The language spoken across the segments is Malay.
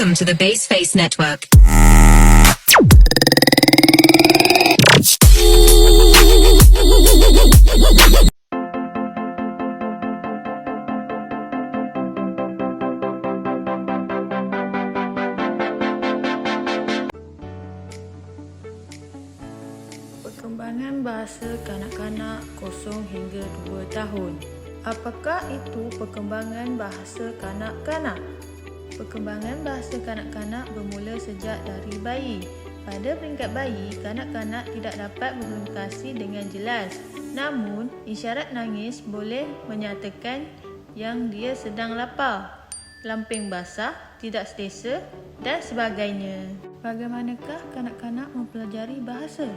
Welcome to the Baseface Network. Perkembangan bahasa kanak-kanak 0 hingga 2 tahun. Apakah itu perkembangan bahasa kanak-kanak? Perkembangan bahasa kanak-kanak bermula sejak dari bayi. Pada peringkat bayi, kanak-kanak tidak dapat berkomunikasi dengan jelas. Namun, isyarat nangis boleh menyatakan yang dia sedang lapar, lamping basah, tidak selesa dan sebagainya. Bagaimanakah kanak-kanak mempelajari bahasa?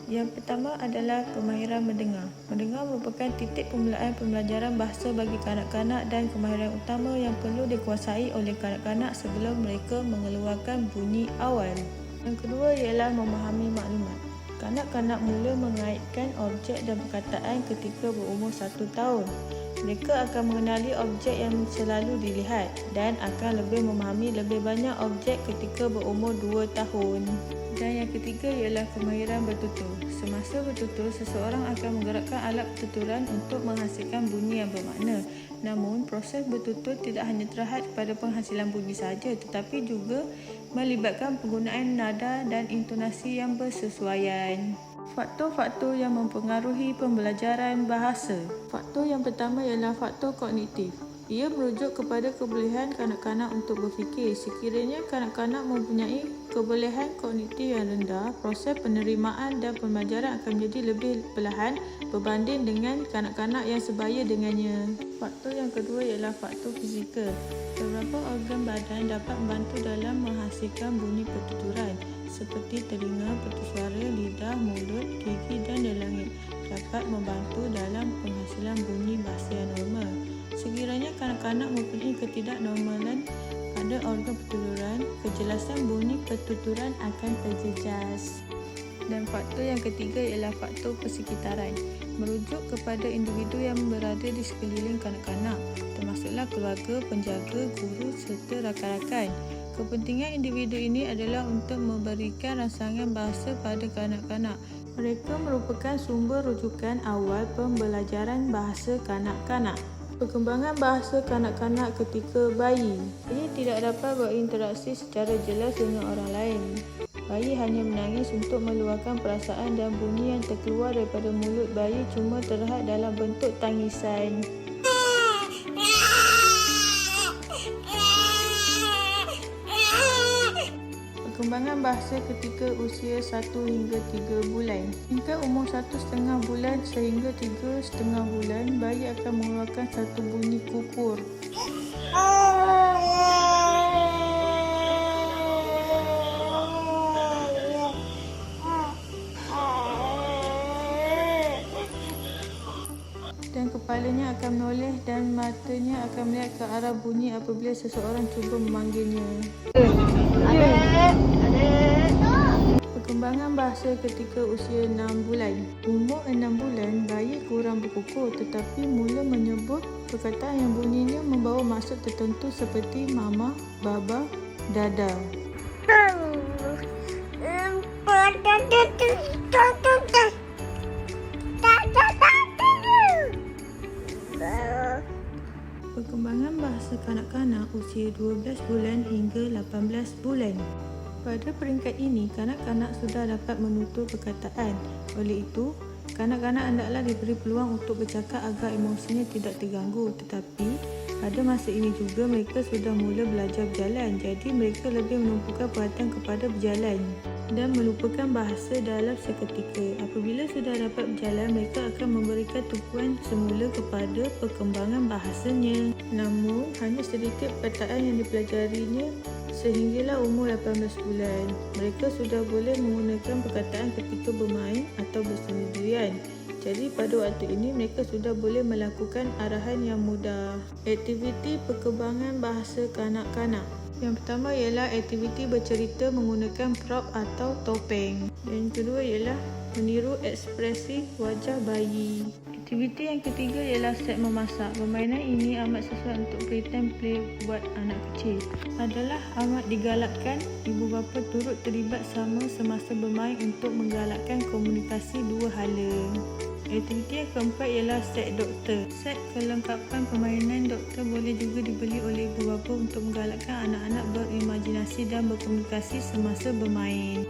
Yang pertama adalah kemahiran mendengar. Mendengar merupakan titik permulaan pembelajaran bahasa bagi kanak-kanak dan kemahiran utama yang perlu dikuasai oleh kanak-kanak sebelum mereka mengeluarkan bunyi awal. Yang kedua ialah memahami maklumat. Kanak-kanak mula mengaitkan objek dan perkataan ketika berumur 1 tahun. Mereka akan mengenali objek yang selalu dilihat dan akan lebih memahami lebih banyak objek ketika berumur 2 tahun. Dan yang ketiga ialah kemahiran bertutur. Semasa bertutur, seseorang akan menggerakkan alat pertuturan untuk menghasilkan bunyi yang bermakna. Namun, proses bertutur tidak hanya terhad kepada penghasilan bunyi sahaja, tetapi juga melibatkan penggunaan nada dan intonasi yang bersesuaian. Faktor-faktor yang mempengaruhi pembelajaran bahasa. Faktor yang pertama ialah faktor kognitif. Ia merujuk kepada kebolehan kanak-kanak untuk berfikir. Sekiranya kanak-kanak mempunyai kebolehan kognitif yang rendah, proses penerimaan dan pembelajaran akan menjadi lebih perlahan berbanding dengan kanak-kanak yang sebaya dengannya. Faktor yang kedua ialah faktor fizikal. Beberapa organ badan dapat membantu dalam menghasilkan bunyi pertuturan seperti telinga, petis suara, lidah, mulut, gigi dan delangit dapat membantu dalam penghasilan bunyi bahasa yang normal. Sekiranya kanak-kanak mempunyai ketidaknormalan pada organ pertuturan, kejelasan bunyi pertuturan akan terjejas. Dan faktor yang ketiga ialah faktor persekitaran. Merujuk kepada individu yang berada di sekeliling kanak-kanak, termasuklah keluarga, penjaga, guru serta rakan-rakan. Kepentingan individu ini adalah untuk memberikan rangsangan bahasa pada kanak-kanak. Mereka merupakan sumber rujukan awal pembelajaran bahasa kanak-kanak. Perkembangan bahasa kanak-kanak ketika bayi. Bayi tidak dapat berinteraksi secara jelas dengan orang lain. Bayi hanya menangis untuk meluahkan perasaan dan bunyi yang terkeluar daripada mulut bayi cuma terlihat dalam bentuk tangisan. Perkembangan bahasa ketika usia 1 hingga 3 bulan. Hingga umur 1,5 bulan sehingga 3,5 bulan, bayi akan mengeluarkan satu bunyi kukur. Dan kepalanya akan menoleh dan matanya akan melihat ke arah bunyi apabila seseorang cuba memanggilnya. Perkembangan bahasa ketika usia 6 bulan. Umur 6 bulan, bayi kurang berkukur tetapi mula menyebut perkataan yang bunyinya membawa maksud tertentu seperti mama, baba, dada. Perkembangan bahasa kanak-kanak usia 12 bulan hingga 18 bulan. Pada peringkat ini, kanak-kanak sudah dapat menutur perkataan. Oleh itu, kanak-kanak hendaklah diberi peluang untuk bercakap agar emosinya tidak terganggu. Tetapi, pada masa ini juga mereka sudah mula belajar berjalan. Jadi, mereka lebih menumpukan perhatian kepada berjalan dan melupakan bahasa dalam seketika. Apabila sudah dapat berjalan, mereka akan memberikan tumpuan semula kepada perkembangan bahasanya. Namun, hanya sedikit perkataan yang dipelajarinya sehinggalah umur 18 bulan. Mereka sudah boleh menggunakan perkataan ketika bermain atau bersendirian. Jadi pada waktu ini mereka sudah boleh melakukan arahan yang mudah. Aktiviti perkembangan bahasa kanak-kanak. Yang pertama ialah aktiviti bercerita menggunakan prop atau topeng. Dan yang kedua ialah meniru ekspresi wajah bayi. Aktiviti yang ketiga ialah set memasak. Permainan ini amat sesuai untuk pretend play buat anak kecil. Adalah amat digalakkan ibu bapa turut terlibat sama semasa bermain untuk menggalakkan komunikasi dua hala. Aktiviti yang keempat ialah set doktor. Set kelengkapan permainan doktor boleh juga dibeli oleh ibu bapa untuk menggalakkan anak-anak berimajinasi dan berkomunikasi semasa bermain.